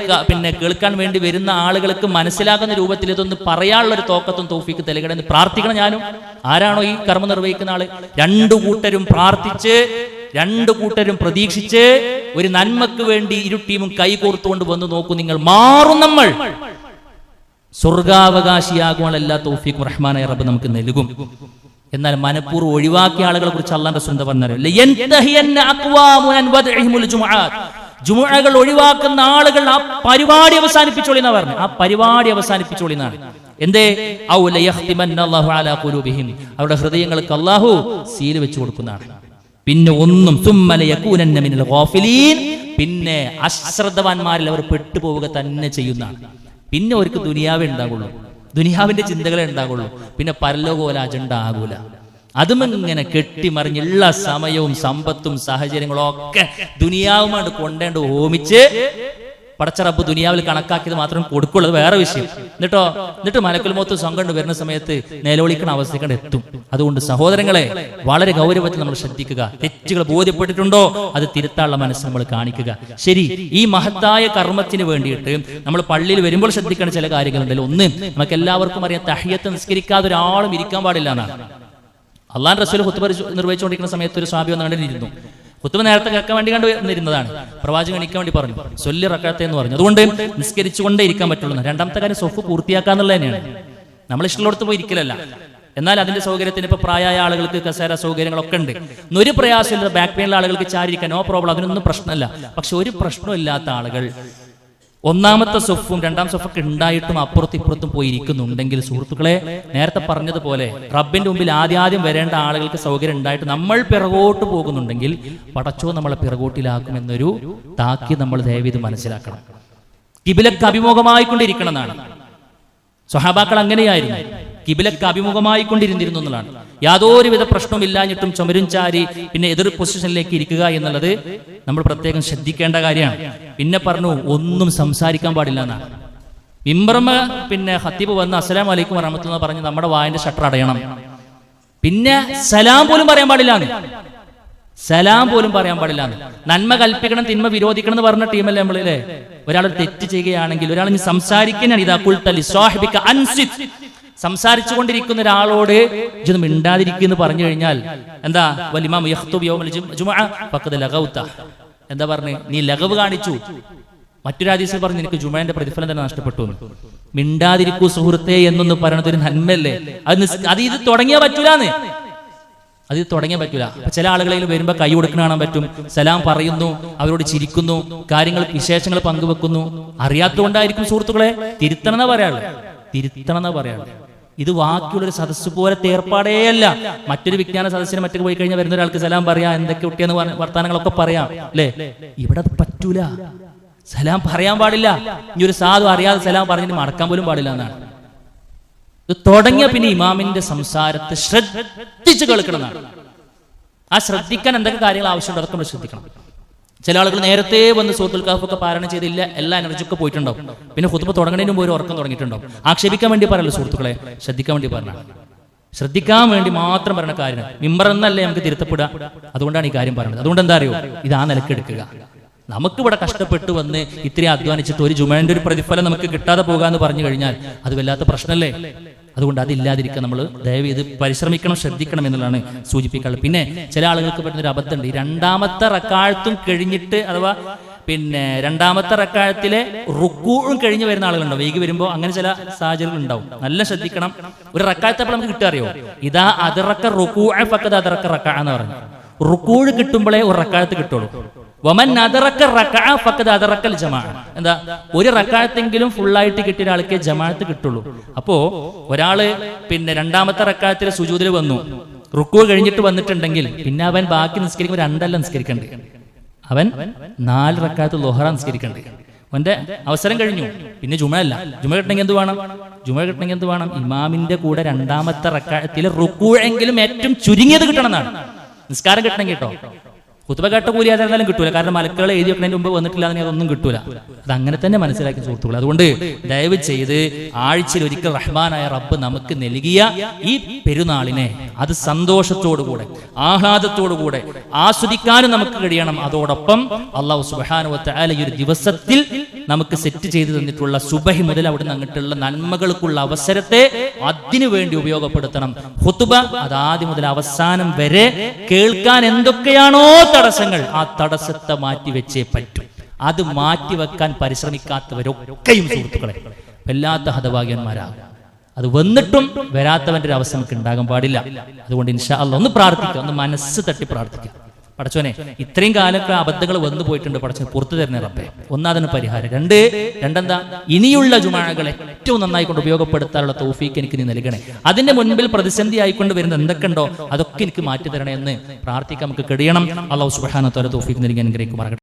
കേൾക്കാൻ വേണ്ടി വരുന്ന ആളുകൾക്ക് മനസ്സിലാകുന്ന രൂപത്തിൽ ഇതൊന്ന് പറയാനുള്ള ഒരു തോക്കത്തും തൗഫീഖ് നൽകണേ എന്ന് പ്രാർത്ഥിക്കണം ഞാനും. ആരാണോ ഈ കർമ്മം നിർവഹിക്കുന്ന ആള്, രണ്ടു കൂട്ടരും പ്രാർത്ഥിച്ച്, രണ്ടു കൂട്ടരും പ്രതീക്ഷിച്ച്, ഒരു നന്മക്ക് വേണ്ടി ഇരു ടീമും കൈകോർത്തുകൊണ്ട് വന്ന് നോക്കൂ നിങ്ങൾ. മാറും, നമ്മൾ സ്വർഗാവകാശിയാകുവാനുള്ള എല്ലാ തൗഫീഖും റഹ്മാനായ റബ്ബ് നമുക്ക് നൽകും. എന്നാൽ മനഃപൂർവ്വം ഒഴിവാക്കിയ ആളുകളെ കുറിച്ച് അല്ലാഹുവിന്റെ റസൂൽ പറഞ്ഞല്ലോ, ജുമുഅകൾ ഒഴിവാക്കുന്ന ആളുകൾ ആ പരിപാടി അവസാനിപ്പിച്ചോളി എന്നാ പറഞ്ഞു. ആ പരിപാടി അവസാനിപ്പിച്ചോളി എന്നാണ്. എന്തേ? അവരുടെ ഹൃദയങ്ങൾക്ക് അല്ലാഹു സീല് വെച്ചു കൊടുക്കുന്നതാണ്. പിന്നെ ഒന്നും പിന്നെ അശ്രദ്ധവാന്മാരിൽ അവർ പെട്ടുപോവുക തന്നെ ചെയ്യുന്നതാണ്. പിന്നെ അവർക്ക് ദുനിയാവേ ഉണ്ടാകുള്ളൂ, ദുനിയാവിന്റെ ചിന്തകളെ ഉണ്ടാകുള്ളൂ. പിന്നെ പരലോകോല അജണ്ട ആകൂല. അതും ഇങ്ങനെ കെട്ടിമറിഞ്ഞുള്ള സമയവും സമ്പത്തും സാഹചര്യങ്ങളും ഒക്കെ ദുനിയാവുമായിട്ട് കൊണ്ടേണ്ട് ഹോമിച്ച് പടച്ച റബ്ബ് ദുനിയാവിൽ കണക്കാക്കിയത് മാത്രം കൊടുക്കുള്ളത് വേറെ വിഷയം. എന്നിട്ട് മലക്കുൽ മൗത്ത് സംഘം വരുന്ന സമയത്ത് നിലവിളിക്കണ അവസ്ഥയ്ക്ക് എത്തും. അതുകൊണ്ട് സഹോദരങ്ങളെ, വളരെ ഗൗരവത്തിൽ നമ്മൾ ശ്രദ്ധിക്കുക. തെറ്റുകൾ ബോധ്യപ്പെട്ടിട്ടുണ്ടോ അത് തിരുത്താനുള്ള മനസ്സ് നമ്മൾ കാണിക്കുക. ശരി, ഈ മഹത്തായ കർമ്മത്തിന് വേണ്ടിയിട്ട് നമ്മൾ പള്ളിയിൽ വരുമ്പോൾ ശ്രദ്ധിക്കേണ്ട ചില കാര്യങ്ങളുണ്ടല്ലോ. ഒന്ന്, നമുക്ക് എല്ലാവർക്കും അറിയാം, തഹിയ്യത്ത് നിസ്കരിക്കാതെ ഒരാളും ഇരിക്കാൻ പാടില്ല എന്നാണ്. അള്ളാഹുവിന്റെ റസൂൽ ഖുത്ബ നിർവഹിച്ചുകൊണ്ടിരിക്കുന്ന സമയത്ത് ഒരു സ്വഹാബി വന്ന് കണ്ടിരുന്നു. ഖുത്ബ നേരത്തെ കേൾക്കാൻ വേണ്ടി കണ്ടുവന്നിരുന്നതാണ്. പ്രവാചകൻ എണീക്കാൻ വേണ്ടി പറഞ്ഞു, സൊല്ലി റക്അത്തെ എന്ന് പറഞ്ഞു. അതുകൊണ്ട് നിസ്കരിച്ചുകൊണ്ടേ ഇരിക്കാൻ പറ്റുള്ളൂ. രണ്ടാമത്തെ കാര്യം സ്വഫ് പൂർത്തിയാക്കാന്നുള്ളത് തന്നെയാണ്. നമ്മൾ ഇഷ്ടമുള്ളടത്ത് പോയി ഇരിക്കലല്ല. എന്നാൽ അതിന്റെ സൗകര്യത്തിന് ഇപ്പൊ പ്രായമായ ആളുകൾക്ക് കസേര സൗകര്യങ്ങളൊക്കെ ഉണ്ട്. ഒരു പ്രയാസമില്ല. ബാക്ക് പെയിനുള്ള ആളുകൾക്ക് ചാരിയിരിക്കാൻ നോ പ്രോബ്ലം, അതിനൊന്നും പ്രശ്നമല്ല. പക്ഷെ ഒരു പ്രശ്നം ഇല്ലാത്ത ആളുകൾ ഒന്നാമത്തെ സൊഫും രണ്ടാം സൊഫൊക്കെ ഉണ്ടായിട്ടും അപ്പുറത്തും ഇപ്പുറത്തും പോയി ഇരിക്കുന്നുണ്ടെങ്കിൽ സുഹൃത്തുക്കളെ, നേരത്തെ പറഞ്ഞതുപോലെ റബ്ബിന്റെ മുമ്പിൽ ആദ്യം വരേണ്ട ആളുകൾക്ക് സൗകര്യം ഉണ്ടായിട്ട് നമ്മൾ പിറകോട്ട് പോകുന്നുണ്ടെങ്കിൽ പടച്ചോ നമ്മളെ പിറകോട്ടിലാക്കുമെന്നൊരു താക്കി നമ്മൾ ദയവീത് മനസ്സിലാക്കണം. കിബിലക്ക് അഭിമുഖമായിക്കൊണ്ടിരിക്കണം എന്നാണ്. സ്വഹാബാക്കൾ അങ്ങനെയായിരുന്നു, കിബിലക്ക് അഭിമുഖമായിക്കൊണ്ടിരുന്നിരുന്നു എന്നുള്ളതാണ്. യാതൊരുവിധ പ്രശ്നവും ഇല്ലാഞ്ഞിട്ടും ചുമരും ചാരി പിന്നെ എതിർ പൊസിഷനിലേക്ക് ഇരിക്കുക എന്നുള്ളത് നമ്മൾ പ്രത്യേകം ശ്രദ്ധിക്കേണ്ട കാര്യമാണ്. പിന്നെ പറഞ്ഞു, ഒന്നും സംസാരിക്കാൻ പാടില്ല എന്നാണ്. മിമ്പർമ പിന്നെ ഖത്തീബ് വന്ന് അസ്സലാമു അലൈക്കും വറഹ്മത്തുള്ളാഹി പറഞ്ഞ് നമ്മുടെ വായന്റെ ഷട്ടർ അടയണം. പിന്നെ സലാം പോലും പറയാൻ പാടില്ല. സലാം പോലും പറയാൻ പാടില്ല. നന്മ കൽപ്പിക്കണം, തിന്മ വിരോധിക്കണം എന്ന് പറഞ്ഞ ടീമല്ലേ നമ്മളില്ലേ? ഒരാൾ തെറ്റ് ചെയ്യുകയാണെങ്കിൽ, ഒരാൾ സംസാരിക്കാനാണ്, ഇതാ ഖുൽത ലിസ്വാഹിബിക അൻസിത്, സംസാരിച്ചു കൊണ്ടിരിക്കുന്ന ഒരാളോട് ഇതൊന്നും മിണ്ടാതിരിക്കുന്നു പറഞ്ഞു കഴിഞ്ഞാൽ എന്താ? വലിമാം യഖ്തുബ് യൗമൽ ജുമുഅ ഫഖദ് ലഗൗത. എന്താ പറഞ്ഞേ? നീ ലഗവ് കാണിച്ചു. മറ്റൊരു ഹദീസിൽ പറഞ്ഞു, നിനക്ക് ജുമുഅന്റെ പ്രതിഫലം തന്നെ നഷ്ടപ്പെട്ടു. മിണ്ടാതിരിക്കൂ സുഹൃത്തേ എന്നൊന്ന് പറയുന്നത് ഒരു നന്മയല്ലേ? അത് ഇത് തുടങ്ങിയാൽ പറ്റൂലാന്ന്. അത് തുടങ്ങിയാൽ പറ്റൂല. ചില ആളുകളിൽ വരുമ്പോൾ കൈ കൊടുക്കുന്ന കാണാൻ പറ്റും, സലാം പറയുന്നു, അവരോട് ചിരിക്കുന്നു, കാര്യങ്ങൾ വിശേഷങ്ങൾ പങ്കുവെക്കുന്നു. അറിയാത്തതുകൊണ്ടായിരിക്കും സുഹൃത്തുക്കളെ. തിരുത്തണം എന്നാ പറയാള്. ഇത് ബാക്കിയുള്ളൊരു സദസ്സ് പോലത്തെ ഏർപ്പാടേയല്ല. മറ്റൊരു വിജ്ഞാന സദസ്സിന് മറ്റൊക്കെ പോയി കഴിഞ്ഞാൽ വരുന്ന ഒരാൾക്ക് സലാം പറയാം, എന്തൊക്കെ കുട്ടിയെന്ന് വർത്താനങ്ങളൊക്കെ പറയാം അല്ലേ? ഇവിടെ അത് പറ്റൂല. സലാം പറയാൻ പാടില്ല. ഇനി ഒരു സാധു അറിയാതെ സലാം പറഞ്ഞിട്ട് മടക്കാൻ പോലും പാടില്ല എന്നാണ്. ഇത് തുടങ്ങിയ പിന്നെ ഇമാമിന്റെ സംസാരത്തെ ശ്രദ്ധിച്ച് കേൾക്കണമെന്നാണ്. ആ ശ്രദ്ധിക്കാൻ എന്തൊക്കെ കാര്യങ്ങൾ ആവശ്യമുണ്ട് അതൊക്കെ നമ്മൾ ശ്രദ്ധിക്കണം. ചില ആളുകൾ നേരത്തെ വന്ന് സൂറത്തുൽ കഹ്ഫൊക്കെ പാരായണം ചെയ്തില്ല, എല്ലാ എനർജിയൊക്കെ പോയിട്ടുണ്ടാവും. പിന്നെ ഖുത്ബ തുടങ്ങുന്നതിന് മുമ്പ് ഒരു ഉറക്കം തുടങ്ങിയിട്ടുണ്ടാവും. ആക്ഷേപിക്കാൻ വേണ്ടി പറയല്ലോ സുഹൃത്തുക്കളെ, ശ്രദ്ധിക്കാൻ വേണ്ടി പറഞ്ഞ, ശ്രദ്ധിക്കാൻ വേണ്ടി മാത്രം പറയുന്ന കാര്യം. മിമ്പർ എന്നല്ലേ നമുക്ക് തിരുത്തപ്പെടുക. അതുകൊണ്ടാണ് ഈ കാര്യം പറയുന്നത്. അതുകൊണ്ട് എന്താ അറിയോ, ഇത് ആ നിലക്ക് എടുക്കുക. നമുക്കിവിടെ കഷ്ടപ്പെട്ട് വന്ന് ഇത്രയും അധ്വാനിച്ചിട്ട് ഒരു ജുമയുടെ ഒരു പ്രതിഫലം നമുക്ക് കിട്ടാതെ പോകാന്ന് പറഞ്ഞു കഴിഞ്ഞാൽ അത് വല്ലാത്ത പ്രശ്നമല്ലേ? അതുകൊണ്ട് അതില്ലാതിരിക്കാൻ നമ്മൾ ദയവ് ഇത് പരിശ്രമിക്കണം, ശ്രദ്ധിക്കണം എന്നുള്ളതാണ് സൂചിപ്പിക്കാനുള്ളത്. പിന്നെ ചില ആളുകൾക്ക് പറ്റുന്നൊരു അബദ്ധമുണ്ട്. ഈ രണ്ടാമത്തെ റക്അത്തും കഴിഞ്ഞിട്ട്, അഥവാ പിന്നെ രണ്ടാമത്തെ റക്അത്തിലെ റുക്കൂഉം കഴിഞ്ഞ് വരുന്ന ആളുകളുണ്ടാവും. വൈകി വരുമ്പോൾ അങ്ങനെ ചില സാഹചര്യങ്ങൾ ഉണ്ടാവും. നല്ല ശ്രദ്ധിക്കണം. ഒരു റക്അത്തപ്പോൾ നമുക്ക് കിട്ടുക അറിയോ? ഇതാ അദ്റക റുക്കൂഅ ഫഖദ് അദ്റക റക്അ എന്ന് പറഞ്ഞു. റുക്കൂഉ കിട്ടുമ്പോഴേ ഒരു റക്അത്ത് കിട്ടുള്ളൂ. വമൻ അദ്റക റക്അ ഫഖദ് അദ്റകൽ ജമാഅ. എന്താ? ഒരു റക്അത്തെങ്കിലും ഫുള്ളായിട്ട് കിട്ടിയ ഒരാൾക്ക് ജമാഅത്ത് കിട്ടുള്ളൂ. അപ്പോ ഒരാള് പിന്നെ രണ്ടാമത്തെ റക്അത്തിൽ സുജൂദിൽ വന്നു, റുക്കൂ കഴിഞ്ഞിട്ട് വന്നിട്ടുണ്ടെങ്കിൽ പിന്നെ അവൻ ബാക്കി നിസ്കരിക്കുമ്പോൾ 2 നിസ്കരിക്കണ്ടേ? അവൻ 4 റക്അത്ത് ളുഹറ നിസ്കരിക്കണ്ടേ? അവന്റെ അവസരം കഴിഞ്ഞു. പിന്നെ ജുമ അല്ല. ജുമ കിട്ടണമെങ്കിൽ എന്ത് വേണം? ഇമാമിന്റെ കൂടെ രണ്ടാമത്തെ റക്അത്തിലെ റുക്കൂഅെങ്കിലും ഏറ്റവും ചുരുങ്ങിയത് കിട്ടണം എന്നാണ്. നിസ്കാരം കിട്ടണം കേട്ടോ. ഖുത്ബ കേട്ട കൂലി അതെന്തായാലും കിട്ടൂല. കാരണം മലക്കുകളെ എഴുതി വെക്കുന്നതിന് മുമ്പ് വന്നിട്ടില്ല എന്ന് അതൊന്നും കിട്ടൂല. അത് അങ്ങനെ തന്നെ മനസ്സിലാക്കി സുഹൃത്തുക്കൾ. അതുകൊണ്ട് ദയവ് ചെയ്ത് ആഴ്ചയിൽ ഒരിക്കൽ റഹ്മാനായ റബ്ബ് നമുക്ക് നൽകിയ ഈ പെരുന്നാളിനെ അത് സന്തോഷത്തോടുകൂടെ ആഹ്ലാദത്തോടുകൂടെ ആസ്വദിക്കാനും നമുക്ക് കഴിയണം. അതോടൊപ്പം അല്ലാഹു സുബ്ഹാനഹു വ തആല ഈ ഒരു ദിവസത്തിൽ നമുക്ക് സെറ്റ് ചെയ്തു തന്നിട്ടുള്ള സുബഹി മുതൽ അവിടുന്ന് അങ്ങോട്ടുള്ള നന്മകൾക്കുള്ള അവസരത്തെ അതിനു വേണ്ടി ഉപയോഗപ്പെടുത്തണം. ഖുത്ബ അത് ആദ്യം മുതൽ അവസാനം വരെ കേൾക്കാൻ എന്തൊക്കെയാണോ തടസ്സങ്ങൾ, ആ തടസ്സത്തെ മാറ്റിവെച്ചേ പറ്റൂ. അത് മാറ്റിവെക്കാൻ പരിശ്രമിക്കാത്തവരൊക്കെയും സുഹൃത്തുക്കളെ വല്ലാത്ത ഹതഭാഗ്യന്മാരാകും. അത് വന്നിട്ടും വരാത്തവന്റെ ഒരു അവസ്ഥ നമുക്ക് ഉണ്ടാകാൻ പാടില്ല. അതുകൊണ്ട് ഇൻഷാ അല്ലാഹ് ഒന്ന് പ്രാർത്ഥിക്കുക, ഒന്ന് മനസ്സ് തട്ടി പ്രാർത്ഥിക്കുക. പടച്ചോനെ, ഇത്രയും കാലൊക്കെ അബദ്ധങ്ങൾ വന്നു പോയിട്ടുണ്ട്, പടച്ചോനെ പുറത്തു തരുന്ന റബ്ബേ. ഒന്നതിന് പരിഹാരം. രണ്ടെന്താ, ഇനിയുള്ള ജുമാഅകൾ ഏറ്റവും നന്നായിക്കൊണ്ട് ഉപയോഗപ്പെടുത്താനുള്ള തൗഫീക്ക് എനിക്ക് നീ നൽകണേ. അതിന്റെ മുൻപിൽ പ്രതിസന്ധി ആയിക്കൊണ്ട് വരുന്ന എന്തൊക്കെയുണ്ടോ അതൊക്കെ എനിക്ക് മാറ്റി തരണേ എന്ന് പ്രാർത്ഥിക്കാൻ നമുക്ക് കഴിയണം. അല്ലാഹു സുബ്ഹാനഹു വ തആല തൗഫീക്ക് നൽകി അനുഗ്രഹിക്കുമാറാകട്ടെ.